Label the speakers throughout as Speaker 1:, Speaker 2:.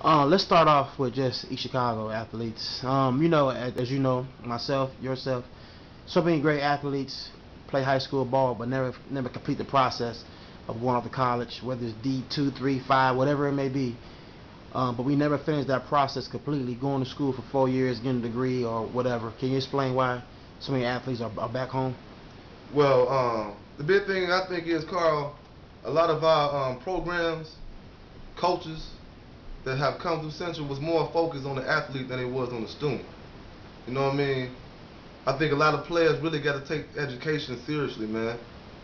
Speaker 1: Let's start off with just East Chicago athletes. As you know, myself, yourself, so many great athletes play high school ball, but never complete the process of going off to college, whether it's D2, 3, 5, whatever it may be. But we never finish that process completely, going to school for 4 years, getting a degree or whatever. Can you explain why so many athletes are back home?
Speaker 2: Well, the big thing I think is, Carl, a lot of our programs, coaches that have come through Central was more focused on the athlete than it was on the student. You know what I mean? I think a lot of players really got to take education seriously, man.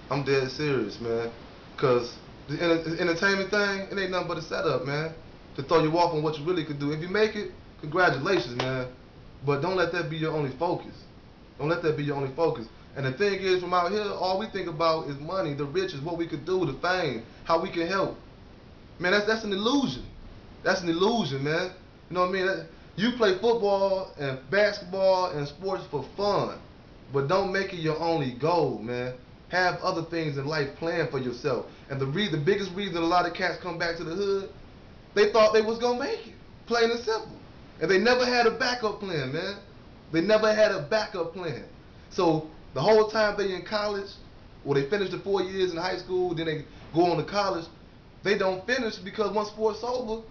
Speaker 2: I'm dead serious, man. Because the entertainment thing, it ain't nothing but a setup, man. To throw you off on what you really could do. If you make it, congratulations, man. But don't let that be your only focus. Don't let that be your only focus. And the thing is, from out here, all we think about is money, the riches, what we could do, the fame, how we can help. Man, that's an illusion. That's an illusion, man. You know what I mean? You play football and basketball and sports for fun, but don't make it your only goal, man. Have other things in life planned for yourself. And the biggest reason a lot of cats come back to the hood, they thought they was gonna make it, plain and simple, and they never had a backup plan, man. They never had a backup plan. So the whole time they in college, or they finish the 4 years in high school, then they go on to college, they don't finish because once sports over,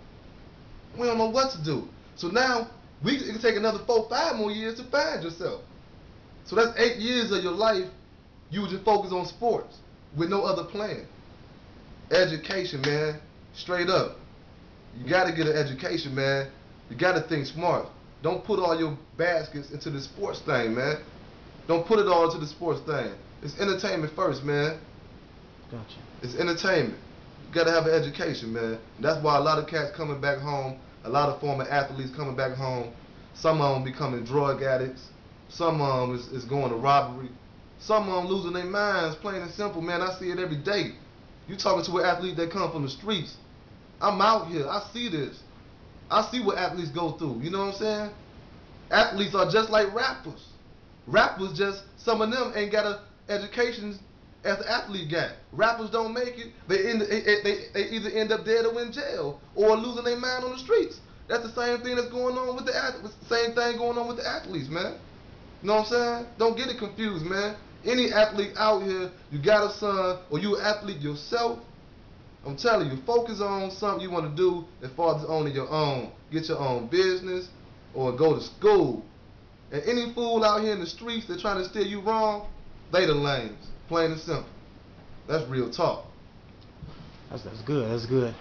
Speaker 2: we don't know what to do. So now it can take another 4, 5 more years to find yourself. So that's 8 years of your life you just focus on sports with no other plan. Education, man, straight up. You got to get an education, man. You got to think smart. Don't put all your baskets into the sports thing, man. Don't put it all into the sports thing. It's entertainment first, man.
Speaker 1: Gotcha.
Speaker 2: It's entertainment. You got to have an education, man. And that's why a lot of cats coming back home, a lot of former athletes coming back home, some of them becoming drug addicts, some of them is going to robbery, some of them losing their minds, plain and simple, man. I see it every day. You talking to an athlete that come from the streets. I'm out here. I see this. I see what athletes go through. You know what I'm saying? Athletes are just like rappers. Rappers just, some of them ain't got an education as the athlete got. Rappers don't make it. They either end up dead or in jail or losing their mind on the streets. That's the same thing that's going on with the athletes. Same thing going on with the athletes, man. You know what I'm saying? Don't get it confused, man. Any athlete out here, you got a son or you an athlete yourself, I'm telling you, focus on something you want to do as far as owning your own. Get your own business or go to school. And any fool out here in the streets that trying to steer you wrong, they the lames. Plain and simple. That's real talk.
Speaker 1: That's good. That's good.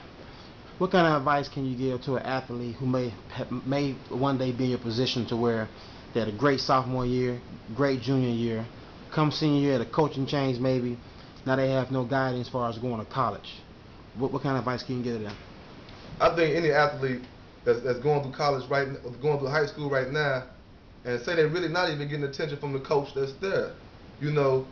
Speaker 1: What kind of advice can you give to an athlete who may one day be in your position to where they had a great sophomore year, great junior year, come senior year, the coaching change maybe, now they have no guidance as far as going to college? What kind of advice can you give them?
Speaker 2: I think any athlete that's going through college going through high school right now, and say they're really not even getting attention from the coach that's there. You know,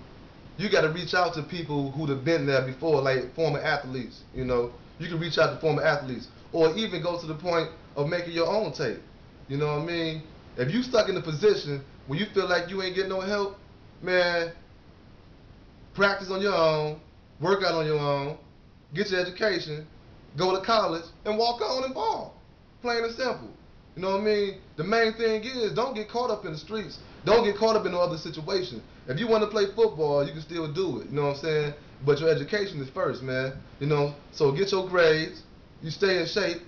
Speaker 2: you got to reach out to people who'd have been there before, like former athletes. You know, you can reach out to former athletes, or even go to the point of making your own tape. You know what I mean? If you stuck in a position where you feel like you ain't getting no help, man, practice on your own, work out on your own, get your education, go to college, and walk on and ball. Plain and simple. You know what I mean? The main thing is, don't get caught up in the streets. Don't get caught up in no other situation. If you want to play football, you can still do it. You know what I'm saying? But your education is first, man. You know, so get your grades, you stay in shape,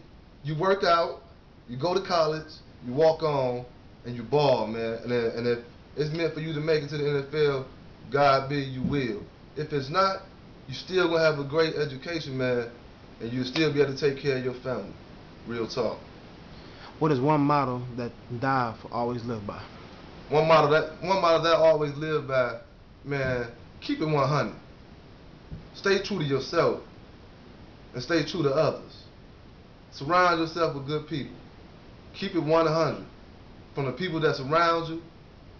Speaker 2: you work out, you go to college, you walk on, and you ball, man. And if it's meant for you to make it to the NFL, God be, you will. If it's not, you still gonna have a great education, man, and you'll still be able to take care of your family. Real talk.
Speaker 1: What is one motto that Dav always lived by?
Speaker 2: One motto that I always live by, man, keep it 100. Stay true to yourself and stay true to others. Surround yourself with good people. Keep it 100. From the people that surround you,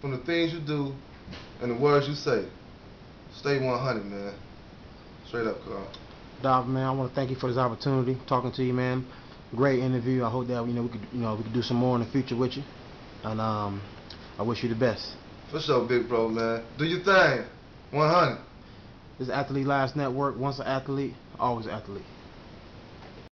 Speaker 2: from the things you do, and the words you say. Stay 100, man. Straight up, Carl.
Speaker 1: Dav, man, I want to thank you for this opportunity, talking to you, man. Great interview. I hope that we could do some more in the future with you, and I wish you the best.
Speaker 2: For sure, big bro, man. Do your thing. 100.
Speaker 1: This is Athlete Lives Network. Once an athlete, always an athlete.